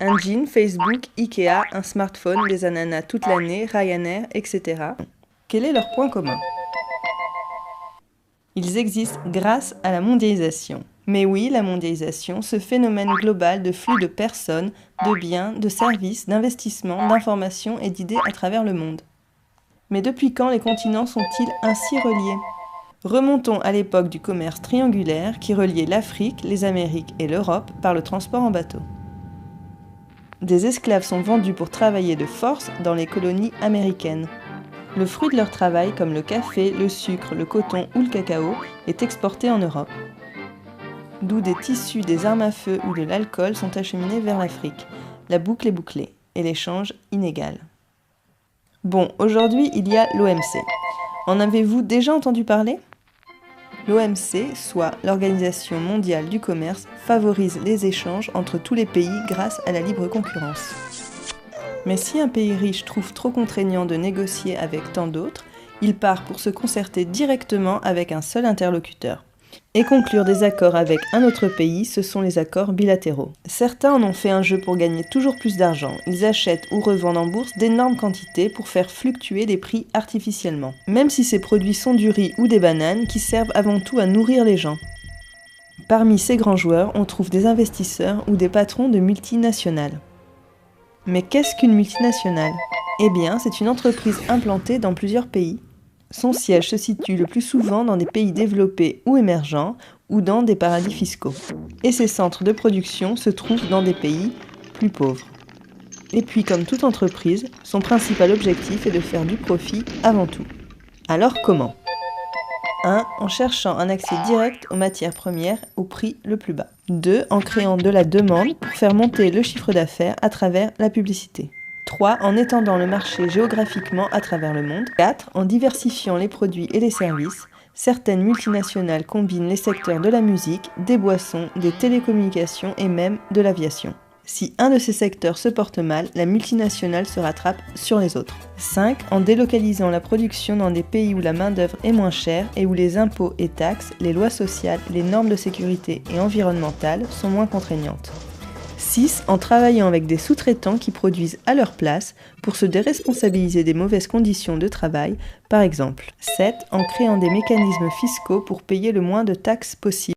Un jean, Facebook, Ikea, un smartphone, des ananas toute l'année, Ryanair, etc. Quel est leur point commun? Ils existent grâce à la mondialisation. Mais oui, la mondialisation, ce phénomène global de flux de personnes, de biens, de services, d'investissements, d'informations et d'idées à travers le monde. Mais depuis quand les continents sont-ils ainsi reliés? Remontons à l'époque du commerce triangulaire qui reliait l'Afrique, les Amériques et l'Europe par le transport en bateau. Des esclaves sont vendus pour travailler de force dans les colonies américaines. Le fruit de leur travail, comme le café, le sucre, le coton ou le cacao, est exporté en Europe. D'où des tissus, des armes à feu ou de l'alcool sont acheminés vers l'Afrique. La boucle est bouclée et l'échange inégal. Bon, aujourd'hui, il y a l'OMC. En avez-vous déjà entendu parler? L'OMC, soit l'Organisation mondiale du commerce, favorise les échanges entre tous les pays grâce à la libre concurrence. Mais si un pays riche trouve trop contraignant de négocier avec tant d'autres, il part pour se concerter directement avec un seul interlocuteur. Et conclure des accords avec un autre pays, ce sont les accords bilatéraux. Certains en ont fait un jeu pour gagner toujours plus d'argent. Ils achètent ou revendent en bourse d'énormes quantités pour faire fluctuer les prix artificiellement. Même si ces produits sont du riz ou des bananes qui servent avant tout à nourrir les gens. Parmi ces grands joueurs, on trouve des investisseurs ou des patrons de multinationales. Mais qu'est-ce qu'une multinationale? Eh bien, c'est une entreprise implantée dans plusieurs pays. Son siège se situe le plus souvent dans des pays développés ou émergents ou dans des paradis fiscaux. Et ses centres de production se trouvent dans des pays plus pauvres. Et puis, comme toute entreprise, son principal objectif est de faire du profit avant tout. Alors comment? 1. En cherchant un accès direct aux matières premières au prix le plus bas. 2. En créant de la demande pour faire monter le chiffre d'affaires à travers la publicité. 3. En étendant le marché géographiquement à travers le monde. 4. En diversifiant les produits et les services. Certaines multinationales combinent les secteurs de la musique, des boissons, des télécommunications et même de l'aviation. Si un de ces secteurs se porte mal, la multinationale se rattrape sur les autres. 5. En délocalisant la production dans des pays où la main-d'œuvre est moins chère et où les impôts et taxes, les lois sociales, les normes de sécurité et environnementales sont moins contraignantes. 6. En travaillant avec des sous-traitants qui produisent à leur place pour se déresponsabiliser des mauvaises conditions de travail, par exemple. 7. En créant des mécanismes fiscaux pour payer le moins de taxes possible.